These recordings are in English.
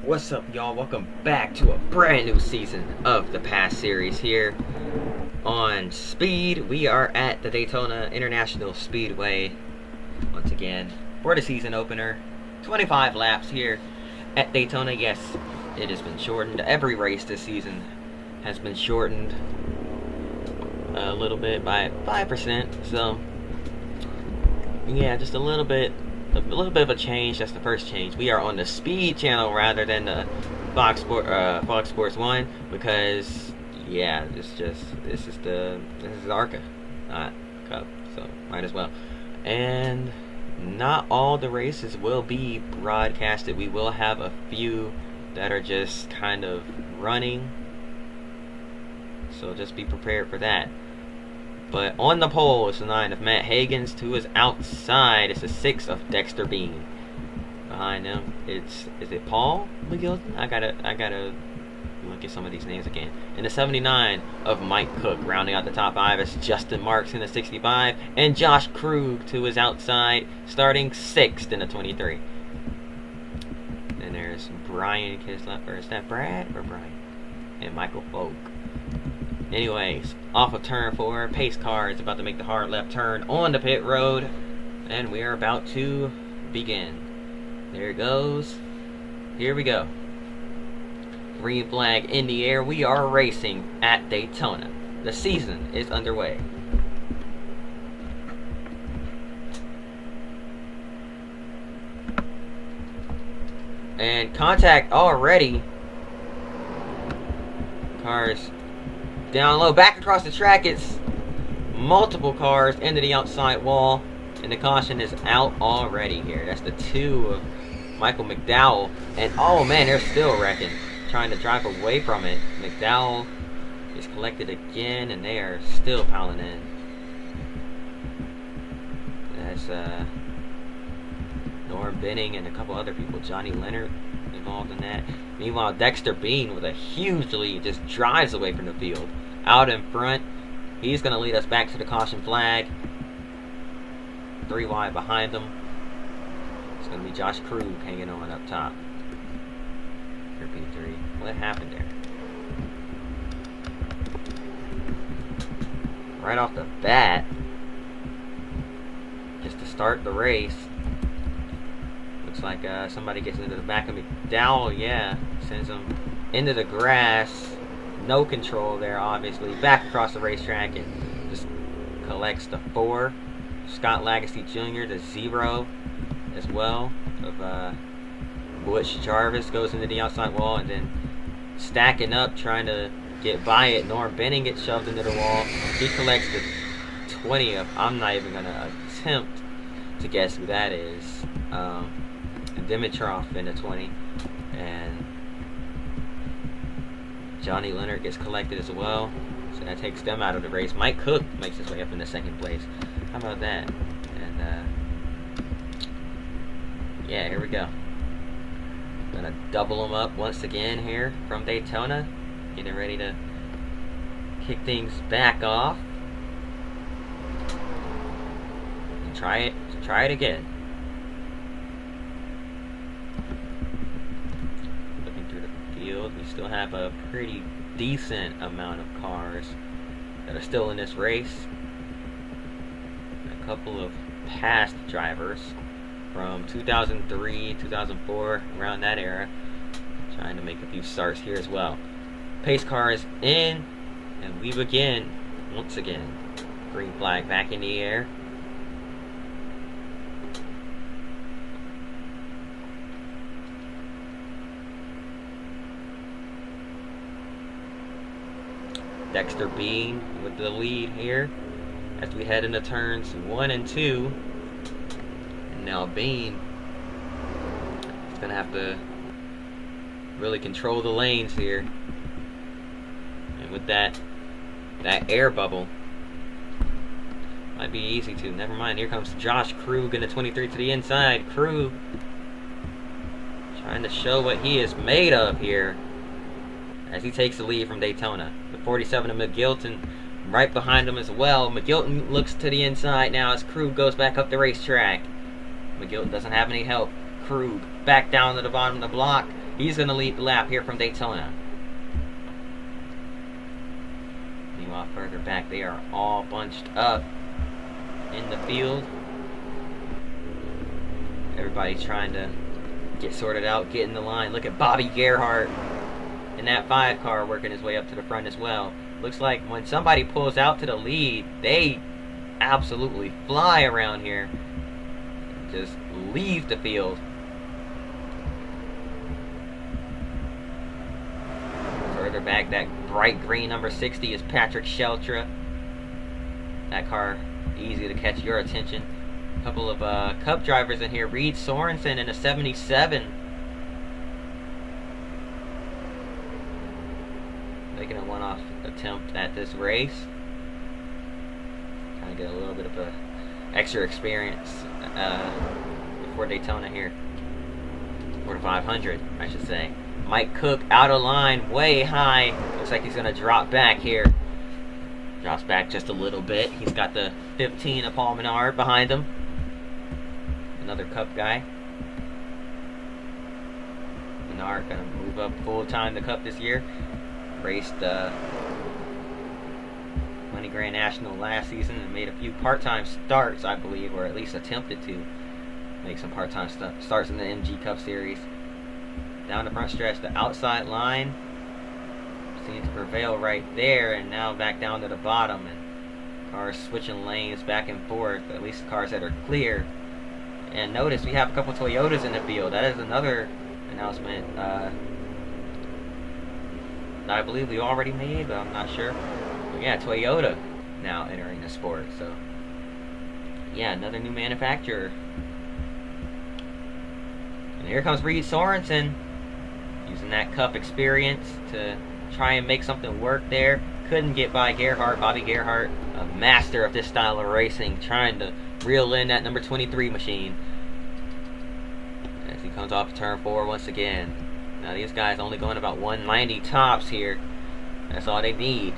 What's up, y'all? Welcome back to a brand new season of the Past series here on Speed. We are at the Daytona International Speedway once again for the season opener. 25 laps here at Daytona. Yes, it has been shortened. Every race this season has been shortened a little bit by 5%. So, yeah, just a little bit of a change. That's the first change. We are on the Speed channel rather than the Fox Sports 1 because yeah, this is ARCA, not Cup, so might as well. And not all the races will be broadcasted. We will have a few that are just kind of running, so just be prepared for that. But on the pole is the 9 of Matt Hagens. 2 is outside. It's a 6 of Dexter Bean. Behind them, is it Paul McGilton? I gotta look at some of these names again. And the 79 of Mike Cook. Rounding out the top 5 is Justin Marks in the 65. And Josh Krug, 2 is outside, starting 6th in the 23. And there's Brian Kislev, or is that Brad or Brian? And Michael Folk. Anyways, off of turn 4, pace car is about to make the hard left turn on the pit road, and we are about to begin. There it goes. Here we go. Green flag in the air. We are racing at Daytona. The season is underway. And contact already. Cars down low, back across the track. It's multiple cars into the outside wall, and the caution is out already here. That's the 2 of Michael McDowell, and oh man, they're still wrecking, trying to drive away from it. McDowell is collected again, and they are still piling in. That's Norm Benning and a couple other people, Johnny Leonard involved in that. Meanwhile, Dexter Bean with a huge lead just drives away from the field. Out in front, he's going to lead us back to the caution flag. 3 wide behind him. It's going to be Josh Krug hanging on up top. For P3. What happened there? Right off the bat, just to start the race, looks like somebody gets into the back of McDowell. Yeah, sends him into the grass. No control there, obviously. Back across the racetrack and just collects the 4. Scott Lagacy Jr., the 0 as well of Butch Jarvis, goes into the outside wall, and then stacking up, trying to get by it. Norm Benning gets shoved into the wall. He collects the 20 of, I'm not even going to attempt to guess who that is. Dimitrov in the 20. And Johnny Leonard gets collected as well, so that takes them out of the race. Mike Cook makes his way up in the 2nd place. How about that? And yeah, here we go. Gonna double them up once again here from Daytona, getting ready to kick things back off and try it again. We still have a pretty decent amount of cars that are still in this race. A couple of past drivers from 2003, 2004, around that era, trying to make a few starts here as well. Pace car is in, and we begin once again. Green flag back in the air. Dexter Bean with the lead here as we head into turns 1 and 2. And now Bean is going to have to really control the lanes here. And with that air bubble, might be easy to. Never mind. Here comes Josh Krug in the 23 to the inside. Krug trying to show what he is made of here as he takes the lead from Daytona. The 47 of McGilton right behind him as well. McGilton looks to the inside now as Krug goes back up the racetrack. McGilton doesn't have any help. Krug back down to the bottom of the block. He's going to lead the lap here from Daytona. Meanwhile, further back, they are all bunched up in the field. Everybody's trying to get sorted out, get in the line. Look at Bobby Gerhart in that 5 car working his way up to the front as well. Looks like when somebody pulls out to the lead, they absolutely fly around here. Just leave the field. Further back, that bright green number 60 is Patrick Sheltra. That car, easy to catch your attention. A couple of Cup drivers in here. Reed Sorensen in a 77. Making a one-off attempt at this race. Trying to get a little bit of a extra experience before Daytona here. Or the 500, I should say. Mike Cook out of line, way high. Looks like he's going to drop back here. Drops back just a little bit. He's got the 15 of Paul Menard behind him. Another Cup guy. Menard going to move up full-time the Cup this year. Raced Money Grand National last season and made a few part-time starts, I believe, or at least attempted to make some part-time starts in the MG Cup Series. Down the front stretch, the outside line seems to prevail right there, and now back down to the bottom, and cars switching lanes back and forth, at least the cars that are clear. And notice we have a couple Toyotas in the field. That is another announcement that I believe we already made, but I'm not sure. But yeah, Toyota now entering the sport, so yeah, another new manufacturer. And here comes Reed Sorensen, using that Cup experience to try and make something work there. Couldn't get by Gerhart. Bobby Gerhart, a master of this style of racing, trying to reel in that number 23 machine. As he comes off turn 4 once again. Now these guys only going about 190 tops here. That's all they need.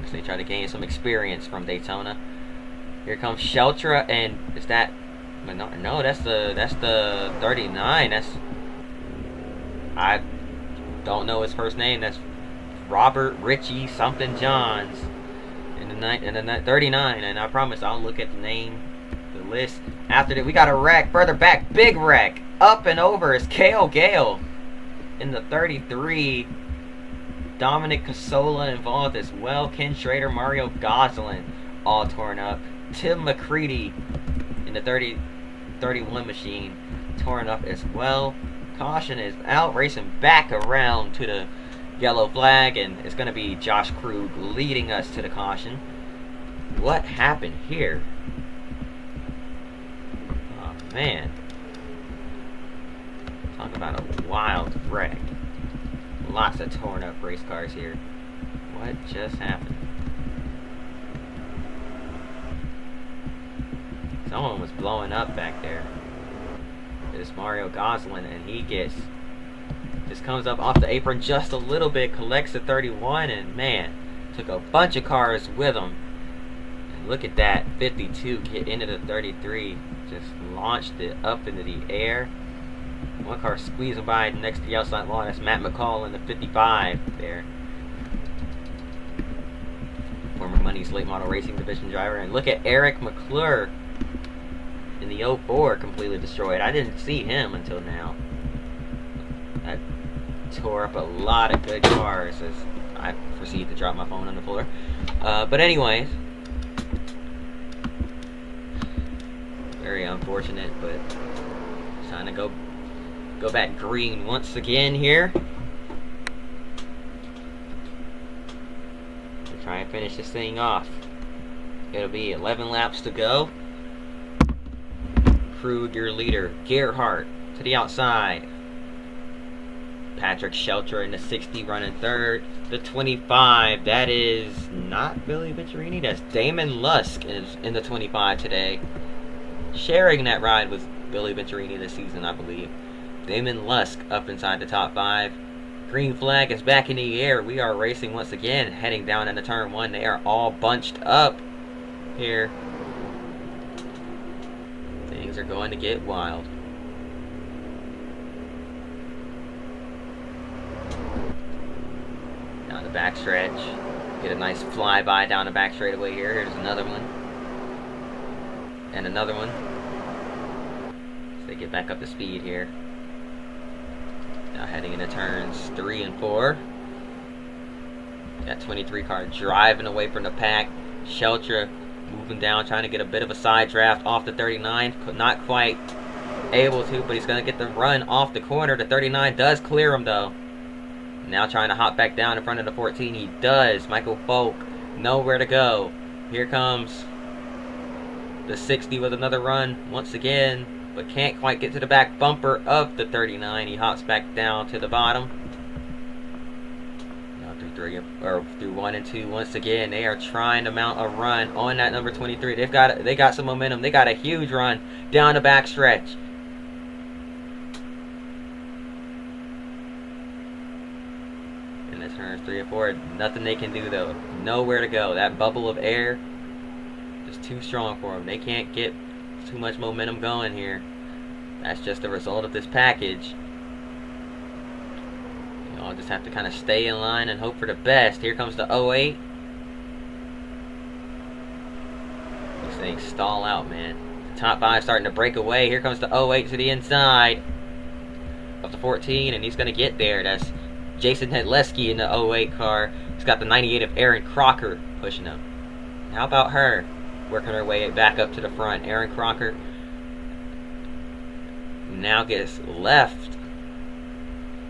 As they try to gain some experience from Daytona. Here comes Sheltra, and is that... No, that's the 39. I don't know his first name. That's Robert Ritchie something Johns in the 39. And I promise I'll look at the name, the list after that. We got a wreck further back, big wreck. Up and over is Cale Gale in the 33. Dominic Casola involved as well. Ken Schrader, Mario Goslin all torn up. Tim McCready in the 31 machine torn up as well. Caution is out, racing back around to the yellow flag, and it's going to be Josh Krug leading us to the caution. What happened here? Oh man, talk about a wild wreck. Lots of torn up race cars here. What just happened? Someone was blowing up back there. It's Mario Goslin, and he just comes up off the apron just a little bit, collects the 31, and man, took a bunch of cars with him. And look at that 52 get into the 33, just launched it up into the air. One car squeezing by next to the outside line. That's Matt McCall in the 55 there. Former Money's late model racing division driver. And look at Eric McClure in the 04, completely destroyed. I didn't see him until now. That tore up a lot of good cars as I proceed to drop my phone on the floor. But anyways, very unfortunate, but trying to go back green once again here. To try and finish this thing off. It'll be 11 laps to go. Krug, your leader. Gerhart to the outside. Patrick Sheltra in the 60 running third. The 25, that is not Billy Venturini. That's Damon Lusk is in the 25 today. Sharing that ride with Billy Venturini this season, I believe. Damon Lusk up inside the top 5. Green flag is back in the air. We are racing once again, heading down into turn 1. They are all bunched up here. Things are going to get wild. Down the back stretch. Get a nice flyby down the back straightaway here. Here's another one. And another one. So they get back up to speed here. Now heading into turns 3 and 4. That 23 car driving away from the pack. Sheltra moving down, trying to get a bit of a side draft off the 39. Not quite able to, but he's going to get the run off the corner. The 39 does clear him, though. Now trying to hop back down in front of the 14. He does. Michael Folk, nowhere to go. Here comes the 60 with another run once again, but can't quite get to the back bumper of the 39. He hops back down to the bottom. Through 1 and 2 once again. They are trying to mount a run on that number 23. They got some momentum. They got a huge run down the back stretch. In the turns 3 and 4, nothing they can do though. Nowhere to go. That bubble of air is too strong for them. They can't get too much momentum going here. That's just the result of this package. I'll just have to kind of stay in line and hope for the best. Here comes the 08. These things stall out, man. The top 5 starting to break away. Here comes the 08 to the inside of the 14, and he's going to get there. That's Jason Hedleski in the 08 car. He's got the 98 of Aaron Crocker pushing him. How about her? Working her way back up to the front. Aaron Crocker now gets left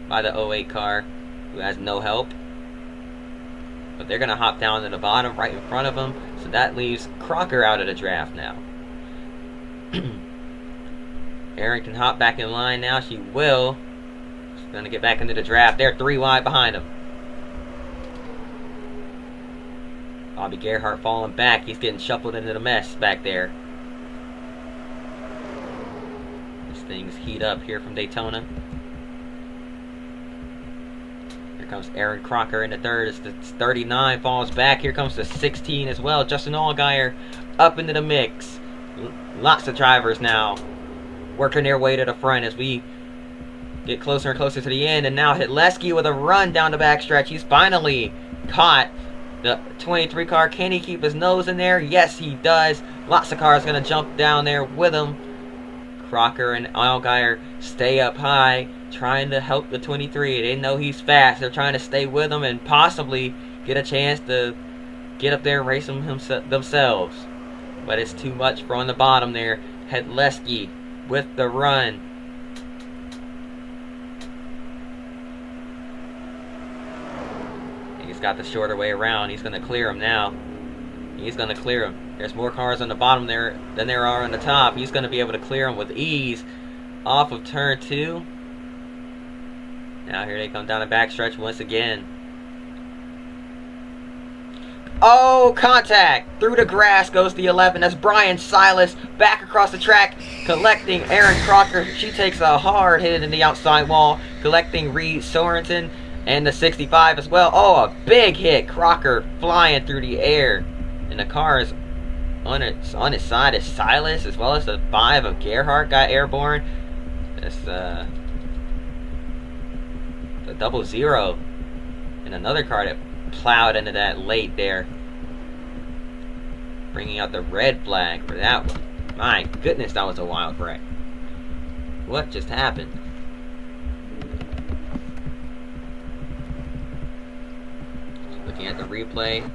by the 08 car, who has no help. But they're going to hop down to the bottom right in front of him. So that leaves Crocker out of the draft now. Aaron can hop back in line now. She will. She's going to get back into the draft. They're 3 wide behind him. Bobby Gerhardt falling back. He's getting shuffled into the mess back there. These things heat up here from Daytona. Here comes Aaron Crocker in the third. As the 39 falls back. Here comes the 16 as well. Justin Allgaier up into the mix. Lots of drivers now working their way to the front as we get closer and closer to the end. And now Hedleski with a run down the backstretch. He's finally caught the 23 car. Can he keep his nose in there? Yes, he does. Lots of cars going to jump down there with him. Crocker and Allgaier stay up high, trying to help the 23. They know he's fast. They're trying to stay with him and possibly get a chance to get up there and race him themselves. But it's too much for on the bottom there. Hedleski with the run. He's got the shorter way around. He's going to clear him now. He's going to clear him. There's more cars on the bottom there than there are on the top. He's going to be able to clear him with ease off of turn 2. Now here they come down the backstretch once again. Oh, contact! Through the grass goes the 11. That's Brian Silas back across the track, collecting Aaron Crocker. She takes a hard hit in the outside wall, collecting Reed Sorensen and the 65 as well. Oh, a big hit. Crocker flying through the air. And the car is on its side is Silas, as well as the 5 of Gerhardt got airborne. That's the 00. And another car that plowed into that late there, bringing out the red flag for that one. My goodness, that was a wild wreck. What just happened? Looking at the replay,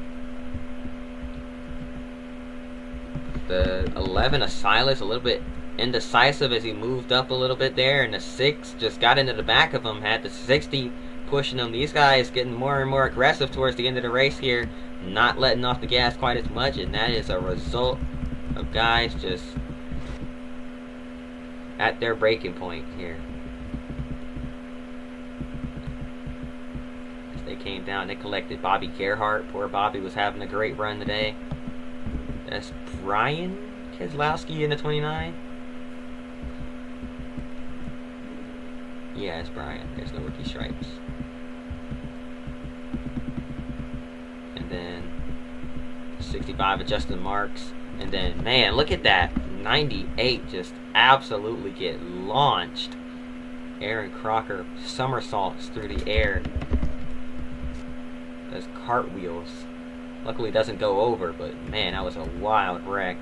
the 11 of Silas a little bit indecisive as he moved up a little bit there, and the 6 just got into the back of him, had the 60 pushing them. These guys getting more and more aggressive towards the end of the race here, not letting off the gas quite as much, and that is a result of guys just at their breaking point here. As they came down, they collected Bobby Gerhardt. Poor Bobby was having a great run today. That's Brian Keselowski in the 29. Yeah, it's Brian. There's no rookie stripes. And then 65 of Justin Marks. And then, man, look at that. 98 just absolutely get launched. Aaron Crocker somersaults through the air. Those cartwheels. Luckily it doesn't go over, but man, that was a wild wreck.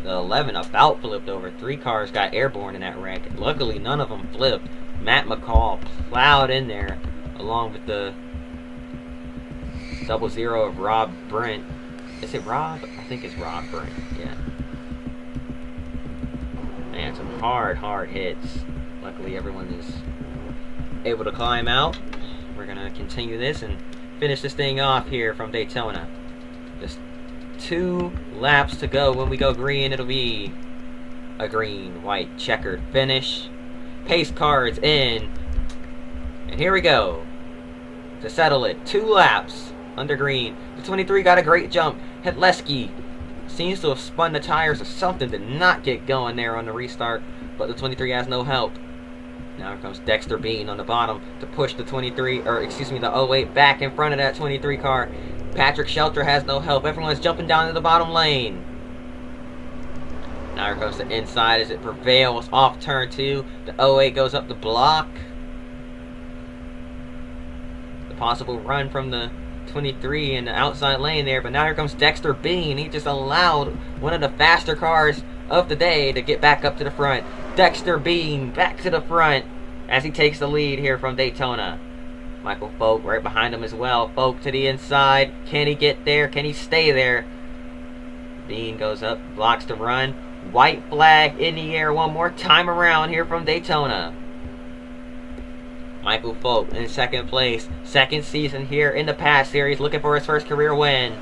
The 11 about flipped over. 3 cars got airborne in that wreck. Luckily none of them flipped. Matt McCall plowed in there along with the 00 of Rob Brent. Is it Rob? I think it's Rob Brent. Yeah. Man, some hard hits. Luckily everyone is able to climb out. We're going to continue this and finish this thing off here from Daytona. Just 2 laps to go. When we go green, it'll be a green, white, checkered finish. Pace cards in. And here we go. To settle it, 2 laps under green. The 23 got a great jump. Hedleski seems to have spun the tires or something to not get going there on the restart. But the 23 has no help. Now here comes Dexter Bean on the bottom to push the 23, or excuse me, the 08 back in front of that 23 car. Patrick Shelter has no help. Everyone's jumping down to the bottom lane. Now here comes the inside as it prevails off turn 2. The 08 goes up the block. The possible run from the 23 in the outside lane there, but now here comes Dexter Bean. He just allowed one of the faster cars of the day to get back up to the front. Dexter Bean back to the front as he takes the lead here from Daytona. Michael Folk right behind him as well. Folk to the inside. Can he get there? Can he stay there? Bean goes up, blocks the run. White flag in the air one more time around here from Daytona. Michael Folk in second place. Second season here in the Pass Series, looking for his first career win.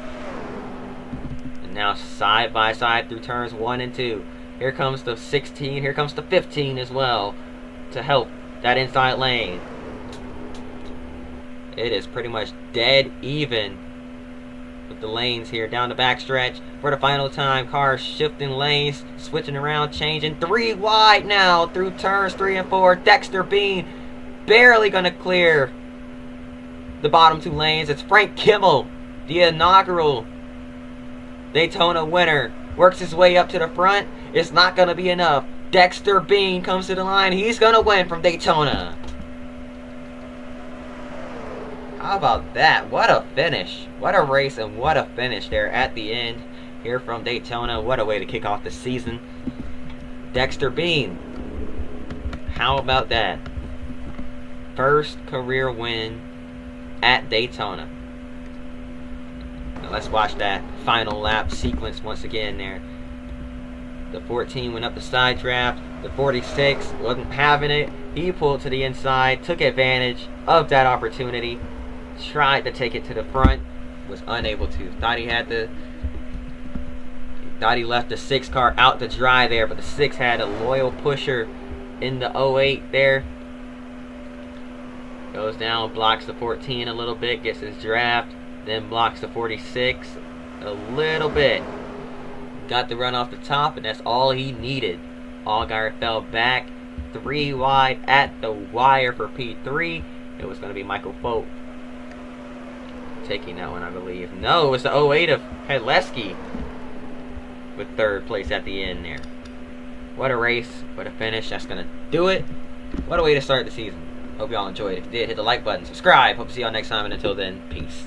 And now side by side through turns 1 and 2. Here comes the 16. Here comes the 15 as well to help that inside lane. It is pretty much dead even with the lanes here down the backstretch for the final time. Cars shifting lanes, switching around, changing. 3 wide now through turns 3 and 4. Dexter Bean barely going to clear the bottom 2 lanes. It's Frank Kimmel, the inaugural Daytona winner, works his way up to the front. It's not going to be enough. Dexter Bean comes to the line. He's going to win from Daytona. How about that? What a finish. What a race and what a finish there at the end here from Daytona. What a way to kick off the season. Dexter Bean. How about that? First career win at Daytona. Now let's watch that final lap sequence once again there. The 14 went up the side draft. The 46 wasn't having it. He pulled to the inside, took advantage of that opportunity, tried to take it to the front, was unable to. Thought he left the 6 car out to dry there, but the 6 had a loyal pusher in the 08 there. Goes down, blocks the 14 a little bit, gets his draft, then blocks the 46 a little bit. Got the run off the top, and that's all he needed. Allgaier fell back 3 wide at the wire for P3. It was going to be Michael Folk taking that one, I believe. No, it was the 08 of Hedleski with 3rd place at the end there. What a race, what a finish. That's going to do it. What a way to start the season. Hope y'all enjoyed. If you did, hit the like button, subscribe. Hope to see y'all next time, and until then, peace.